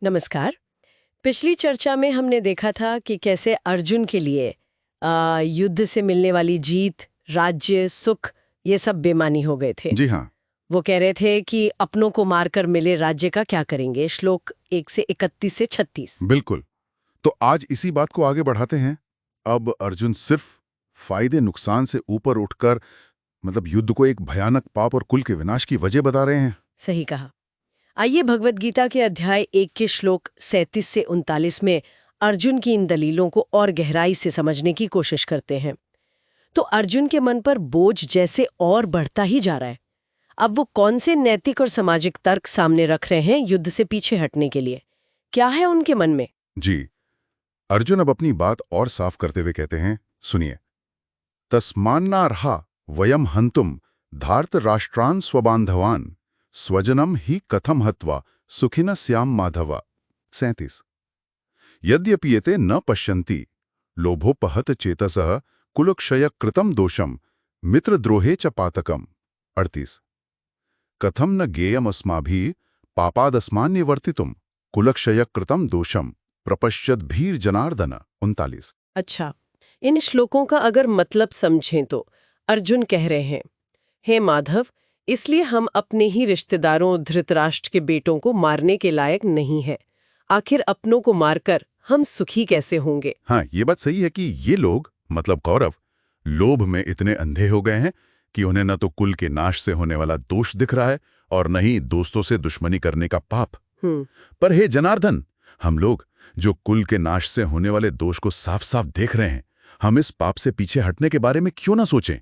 नमस्कार। पिछली चर्चा में हमने देखा था कि कैसे अर्जुन के लिए युद्ध से मिलने वाली जीत, राज्य, सुख ये सब बेमानी हो गए थे। जी हाँ। वो कह रहे थे कि अपनों को मारकर मिले राज्य का क्या करेंगे, श्लोक 1 से 31 से 36। बिल्कुल। तो आज इसी बात को आगे बढ़ाते हैं। अब अर्जुन सिर्फ फायदे नुकसान से ऊपर उठकर युद्ध को एक भयानक पाप और कुल के विनाश की वजह बता रहे हैं। सही कहा। आइए भगवत गीता के अध्याय 1 के श्लोक 37 से 39 में अर्जुन की इन दलीलों को और गहराई से समझने की कोशिश करते हैं। तो अर्जुन के मन पर बोझ जैसे और बढ़ता ही जा रहा है। अब वो कौन से नैतिक और सामाजिक तर्क सामने रख रहे हैं युद्ध से पीछे हटने के लिए? क्या है उनके मन में? जी, अर्जुन अब अपनी बात और साफ करते हुए कहते हैं, सुनिए। तस्मान्नार्हा वयम हंतुम धार्त राष्ट्रान स्वबांधवान स्वजनम ही कथम हत्वा सुखिन स्याम माधवा। 37। यद्यपि एते न पश्यन्ति लोभोपहत चेतसः कुलक्षय कृतम दोषम मित्रद्रोहे च पातकम। 38। कथम न गेयमस्माभिः पापादस्मान्निवर्तितुम कुलक्षय कृतम दोषम प्रपश्यत भीर जनार्दन। 39। अच्छा, इन श्लोकों का अगर मतलब समझें तो अर्जुन कह रहे हैं, हे माधव, इसलिए हम अपने ही रिश्तेदारों धृतराष्ट्र के बेटों को मारने के लायक नहीं है। आखिर अपनों को मारकर हम सुखी कैसे होंगे? हाँ, ये बात सही है कि ये लोग कौरव लोभ में इतने अंधे हो गए हैं कि उन्हें न तो कुल के नाश से होने वाला दोष दिख रहा है और न ही दोस्तों से दुश्मनी करने का पाप। पर हे जनार्दन, हम लोग जो कुल के नाश से होने वाले दोष को साफ साफ देख रहे हैं, हम इस पाप से पीछे हटने के बारे में क्यों ना सोचें?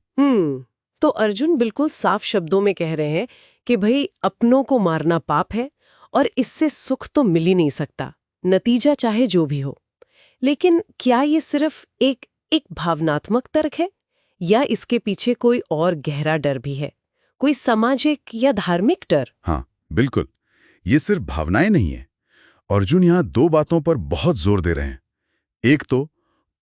तो अर्जुन बिल्कुल साफ शब्दों में कह रहे हैं कि भाई अपनों को मारना पाप है और इससे सुख तो मिल ही नहीं सकता, नतीजा चाहे जो भी हो। लेकिन क्या ये सिर्फ एक भावनात्मक तर्क है या इसके पीछे कोई और गहरा डर भी है, कोई सामाजिक या धार्मिक डर? हाँ, बिल्कुल। ये सिर्फ भावनाएं नहीं है। अर्जुन यहाँ दो बातों पर बहुत जोर दे रहे हैं। एक तो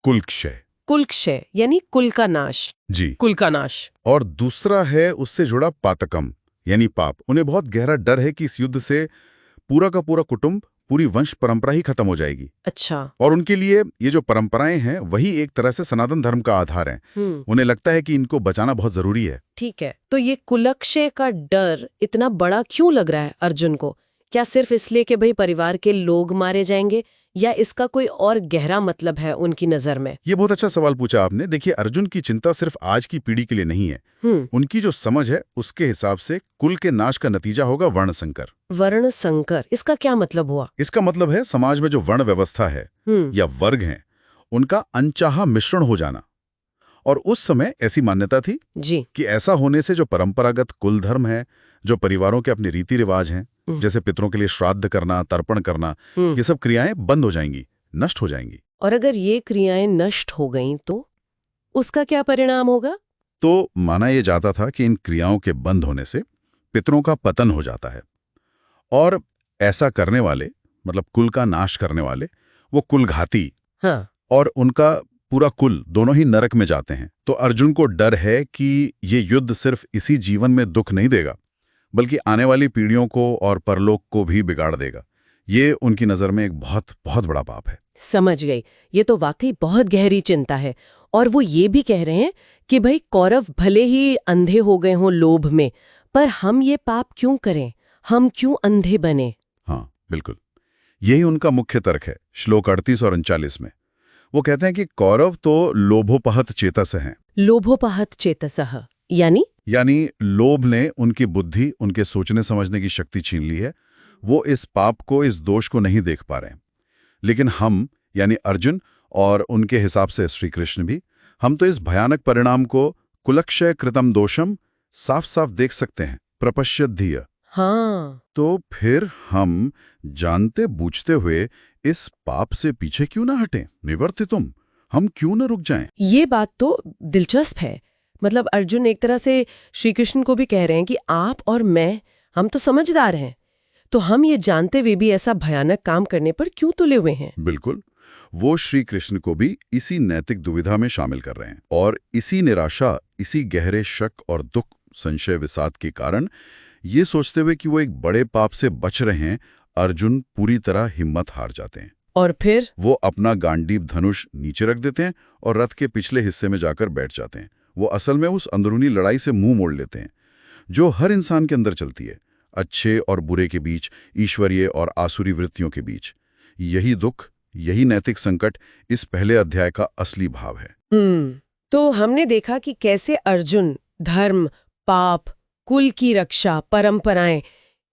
कुलक्षय। कुलक्षय यानी कुल का नाश। जी, कुल का नाश। और दूसरा है उससे जुड़ा पातकम यानी पाप। उन्हें बहुत गहरा डर है कि इस युद्ध से पूरा का पूरा कुटुंब, पूरी वंश परंपरा ही खत्म हो जाएगी। अच्छा। और उनके लिए ये जो परंपराएं हैं वही एक तरह से सनातन धर्म का आधार हैं। उन्हें लगता है कि इनको बचाना बहुत जरूरी है। ठीक है, तो ये कुलक्षय का डर इतना बड़ा क्यों लग रहा है अर्जुन को? क्या सिर्फ इसलिए कि भाई परिवार के लोग मारे जाएंगे या इसका कोई और गहरा मतलब है उनकी नजर में? ये बहुत अच्छा सवाल पूछा आपने। देखिए, अर्जुन की चिंता सिर्फ आज की पीढ़ी के लिए नहीं है। उनकी जो समझ है उसके हिसाब से कुल के नाश का नतीजा होगा वर्ण संकर। वर्ण संकर, इसका क्या मतलब हुआ? इसका मतलब है समाज में जो वर्ण व्यवस्था है या वर्ग हैं, उनका अनचाहा मिश्रण हो जाना। और उस समय ऐसी मान्यता थी जी कि ऐसा होने से जो परंपरागत कुल धर्म है, जो परिवारों के अपने रीति रिवाज हैं, जैसे पितरों के लिए श्राद्ध करना, तर्पण करना, ये सब क्रियाएं बंद हो जाएंगी, नष्ट हो जाएंगी। और अगर ये क्रियाएं नष्ट हो गईं तो उसका क्या परिणाम होगा? तो माना यह जाता था कि इन क्रियाओं के बंद होने से पितरों का पतन हो जाता है और ऐसा करने वाले, कुल का नाश करने वाले, वो कुलघाती और उनका पूरा कुल दोनों ही नरक में जाते हैं। तो अर्जुन को डर है कि ये युद्ध सिर्फ इसी जीवन में दुख नहीं देगा, बल्कि आने वाली पीढ़ियों को और परलोक को भी बिगाड़ देगा। ये उनकी नजर में एक बहुत बहुत बड़ा पाप है। समझ गई। ये तो वाकई बहुत गहरी चिंता है। और वो ये भी कह रहे हैं कि भाई कौरव भले ही अंधे हो गए हों लोभ में, पर हम ये पाप क्यों करें, हम क्यों अंधे बने? हाँ, बिल्कुल, यही उनका मुख्य तर्क है। श्लोक 38 और 39 में वो कहते हैं कि कौरव तो लोभोपहत चेतस हैं। लोभोपहत चेतसः यानी लोभ ने उनकी बुद्धि, उनके सोचने समझने की शक्ति छीन ली है। वो इस पाप को, इस दोष को नहीं देख पा रहे हैं। लेकिन हम यानी अर्जुन और उनके हिसाब से श्री कृष्ण भी, हम तो इस भयानक परिणाम को कुलक्षय कृतम दोषम साफ साफ देख सकते हैं। प्रपश्यत धिय। हाँ, तो फिर हम जानते बूझते हुए इस पाप से पीछे क्यों ना हटें? निवर्तितुम, हम क्यों ना रुक जाएं? ये बात तो दिलचस्प है। अर्जुन एक तरह से श्री कृष्ण को भी कह रहे हैं कि आप और मैं, हम तो समझदार हैं, तो हम ये जानते हुए भी ऐसा भयानक काम करने पर क्यों तुले हुए हैं? बिल्कुल, वो श्री कृष्ण को भी इसी नैतिक दुविधा में शामिल कर रहे हैं। और इसी निराशा, इसी गहरे शक और दुख, संशय, विषाद के कारण ये सोचते हुए कि वो एक बड़े पाप से बच रहे हैं, अर्जुन पूरी तरह हिम्मत हार जाते हैं। और फिर वो अपना गांडीव धनुष नीचे रख देते हैं और रथ के पिछले हिस्से में जाकर बैठ जाते हैं। वो असल में उस अंदरूनी लड़ाई से मुंह मोड़ लेते हैं जो हर इंसान के अंदर चलती है, अच्छे और बुरे के बीच, ईश्वरीय और आसुरी वृत्तियों के बीच। यही दुख, यही नैतिक संकट इस पहले अध्याय का असली भाव है। तो हमने देखा कि कैसे अर्जुन धर्म, पाप, कुल की रक्षा, परंपराएं,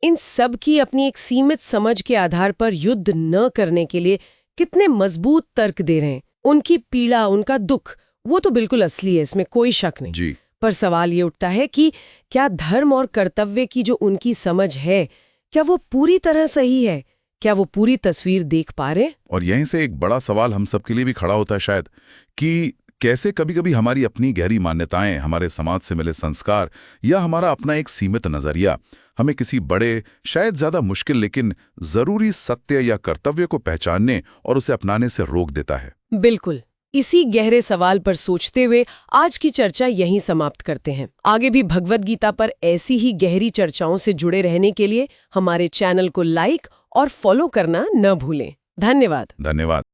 इन सब की अपनी एक सीमित समझ के आधार पर युद्ध न करने के लिए कितने मजबूत तर्क दे रहे हैं। उनकी पीड़ा, उनका दुख, वो तो बिल्कुल असली है, इसमें कोई शक नहीं जी। पर सवाल ये उठता है कि क्या धर्म और कर्तव्य की जो उनकी समझ है, क्या वो पूरी तरह सही है? क्या वो पूरी तस्वीर देख पा रहे? और यहीं से एक बड़ा सवाल हम सबके लिए भी खड़ा होता है शायद, कि कैसे कभी-कभी हमारी अपनी गहरी मान्यताएं, हमारे समाज से मिले संस्कार या हमारा अपना एक सीमित नजरिया हमें किसी बड़े, शायद ज्यादा मुश्किल लेकिन जरूरी सत्य या कर्तव्य को पहचानने और उसे अपनाने से रोक देता है। बिल्कुल। इसी गहरे सवाल पर सोचते हुए आज की चर्चा यहीं समाप्त करते हैं। आगे भी भगवद गीता पर ऐसी ही गहरी चर्चाओं से जुड़े रहने के लिए हमारे चैनल को लाइक और फॉलो करना न भूलें। धन्यवाद। धन्यवाद।